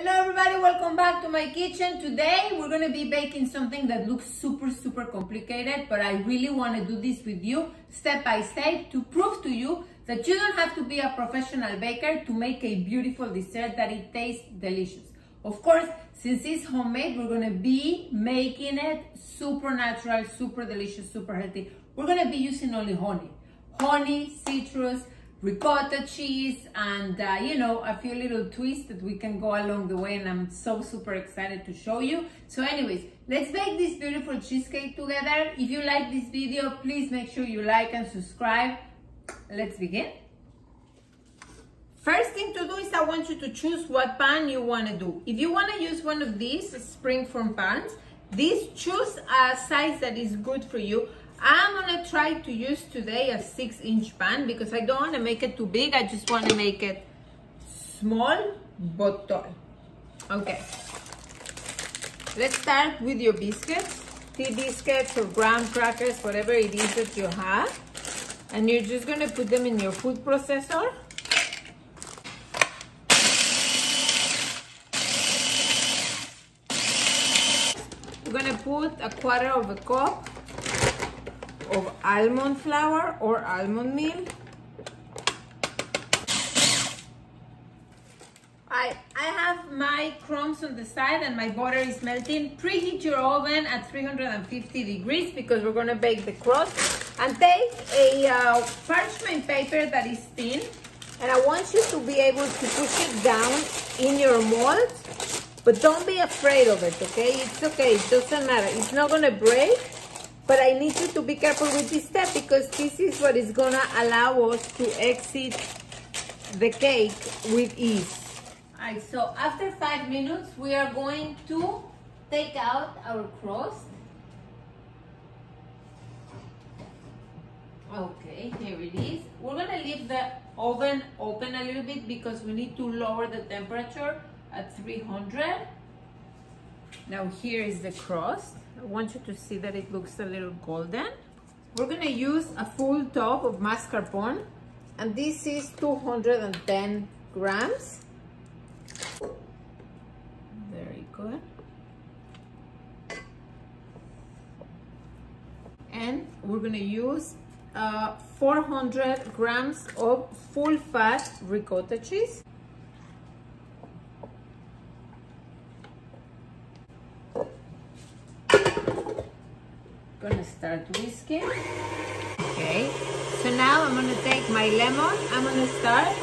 Hello everybody, welcome back to my kitchen. Today we're going to be baking something that looks super complicated, but I really want to do this with you step by step to prove to you that you don't have to be a professional baker to make a beautiful dessert that it tastes delicious. Of course, since it's homemade, we're going to be making it super natural, super delicious, super healthy. We're going to be using only honey, citrus, ricotta cheese, and a few little twists that we can go along the way, and I'm so super excited to show you. So anyways, let's bake this beautiful cheesecake together. If you like this video, please make sure you like and subscribe. Let's begin. First thing to do is I want you to choose what pan you want to do. If you want to use one of these Springform pans, choose a size that is good for you. I'm gonna try to use today a 6-inch pan because I don't want to make it too big. I just want to make it small but tall. Okay, let's start with your biscuits, tea biscuits or graham crackers, whatever it is that you have, and you're just gonna put them in your food processor. We're gonna put a 1/4 cup of almond flour or almond meal. I have my crumbs on the side and my butter is melting. Preheat your oven at 350 degrees because we're gonna bake the crust. And take a parchment paper that is thin, and I want you to be able to push it down in your mold, but don't be afraid of it, okay? It's okay, it doesn't matter. It's not gonna break. But I need you to be careful with this step because this is what is gonna allow us to exit the cake with ease. All right, so after 5 minutes, we are going to take out our crust. Okay, here it is. We're gonna leave the oven open a little bit because we need to lower the temperature at 300. Now here is the crust. I want you to see that it looks a little golden. We're gonna use a full tub of mascarpone, and this is 210 grams. Very good. And we're gonna use 400 grams of full fat ricotta cheese. Gonna start whisking. Okay, so now I'm gonna take my lemon. I'm gonna start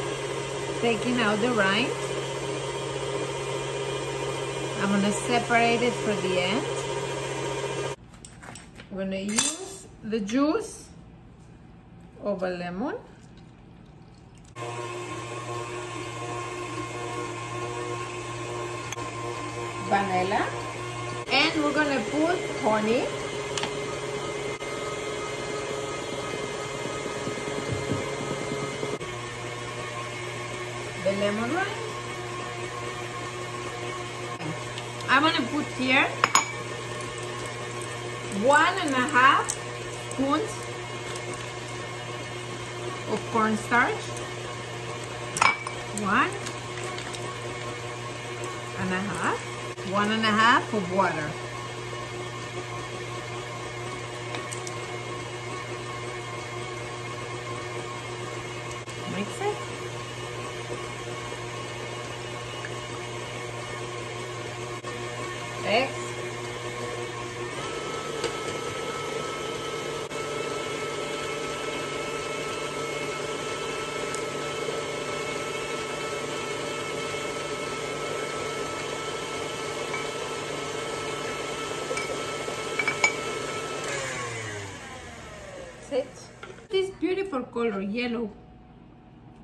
taking out the rind. I'm gonna separate it for the end. I'm gonna use the juice of a lemon. Vanilla. And we're gonna put honey. The lemon rind. I'm gonna put here 1.5 spoons of cornstarch, 1.5 of water. Mix it. Eggs. That's it. This beautiful color, yellow.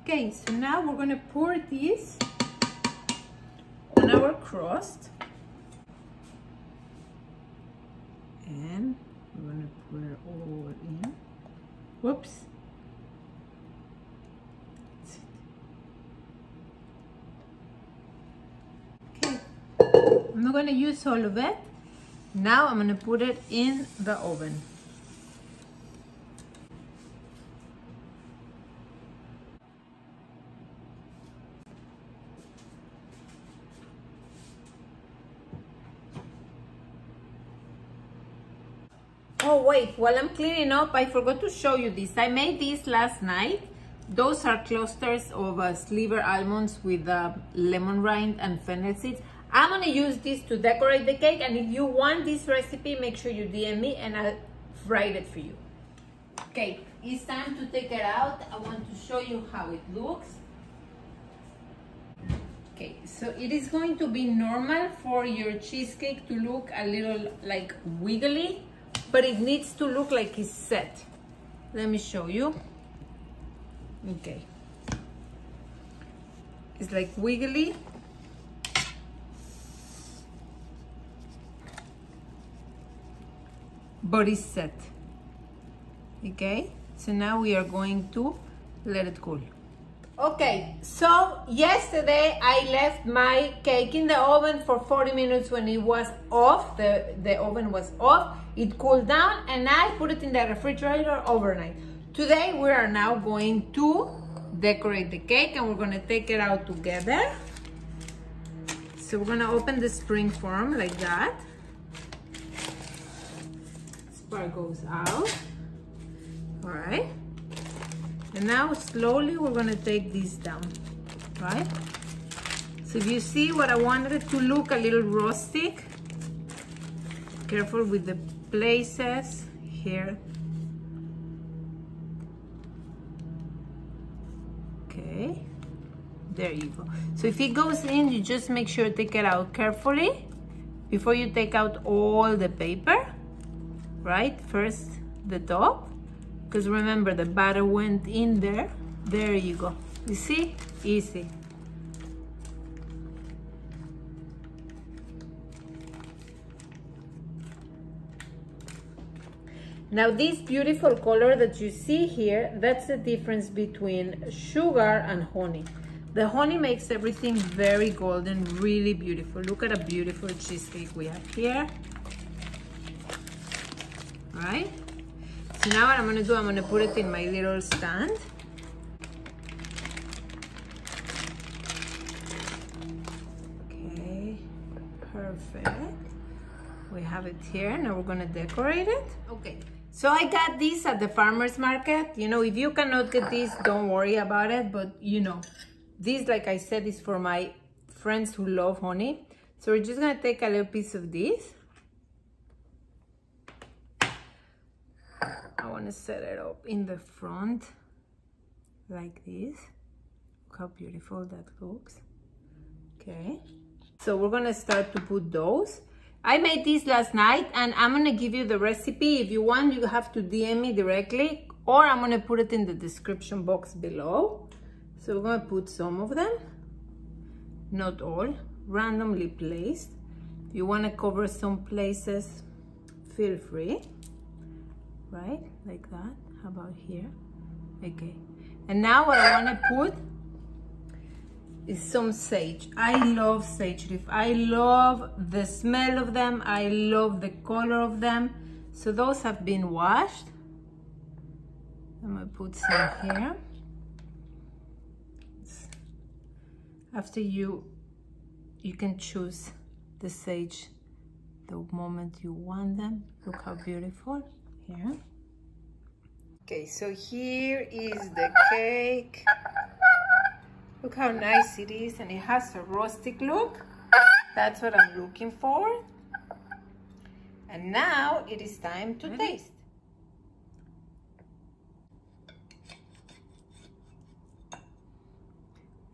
Okay, so now we're gonna pour this on our crust. And we're gonna put it all in. Whoops. Okay. I'm not gonna use all of it. Now I'm gonna put it in the oven. oh wait, while I'm cleaning up, I forgot to show you this. I made this last night. Those are clusters of sliver almonds with lemon rind and fennel seeds. I'm gonna use this to decorate the cake, and if you want this recipe, make sure you DM me and I'll write it for you. Okay, it's time to take it out. I want to show you how it looks. Okay, so it is going to be normal for your cheesecake to look a little like wiggly, but it needs to look like it's set. Let me show you. Okay, it's like wiggly, but it's set. Okay, so now we are going to let it cool. Okay, so yesterday I left my cake in the oven for 40 minutes when it was off, the oven was off. It cooled down and I put it in the refrigerator overnight. Today we are now going to decorate the cake and we're gonna take it out together. So we're gonna open the Springform like that. This part goes out, all right? And now slowly we're gonna take this down, right? So if you see what I wanted it to look a little rustic, careful with the places here. Okay, there you go. So if it goes in, you just make sure to take it out carefully before you take out all the paper, right? First the top. Because remember, the batter went in there. There you go. You see? Easy. Now this beautiful color that you see here, that's the difference between sugar and honey. The honey makes everything very golden, really beautiful. Look at a beautiful cheesecake we have here. Right? So now what I'm gonna do, I'm gonna put it in my little stand. Okay, perfect. We have it here, now we're gonna decorate it. Okay, so I got this at the farmer's market. You know, if you cannot get this, don't worry about it, but you know, this, like I said, is for my friends who love honey. So we're just gonna take a little piece of this. I want to set it up in the front like this. Look how beautiful that looks. Okay, so we're gonna start to put those. I made this last night and I'm gonna give you the recipe. If you want, you have to DM me directly, or I'm gonna put it in the description box below. So we're gonna put some of them, not all, randomly placed. If you want to cover some places, feel free. Right, like that. How about here? Okay, and now what I want to put is some sage. I love sage leaf. I love the smell of them. I love the color of them. So those have been washed. I'm gonna put some here. After you can choose the sage the moment you want them. Look how beautiful. Here. Okay, so here is the cake. Look how nice it is, and it has a rustic look. That's what I'm looking for. And now it is time to taste.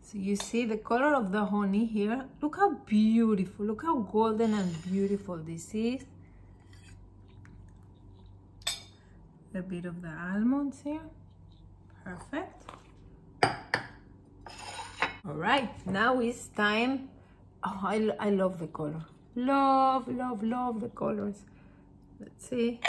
So you see the color of the honey here. Look how beautiful, look how golden and beautiful this is. A bit of the almonds here. Perfect. All right, now it's time. Oh, I love the color. Love, love, love the colors. Let's see.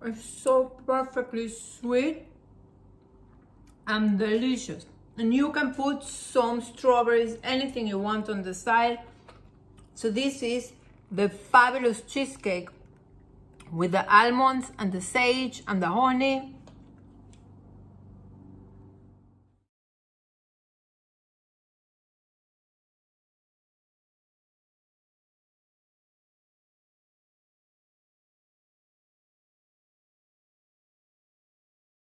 It's so perfectly sweet and delicious. And you can put some strawberries, anything you want on the side. So this is the fabulous cheesecake with the almonds and the sage and the honey.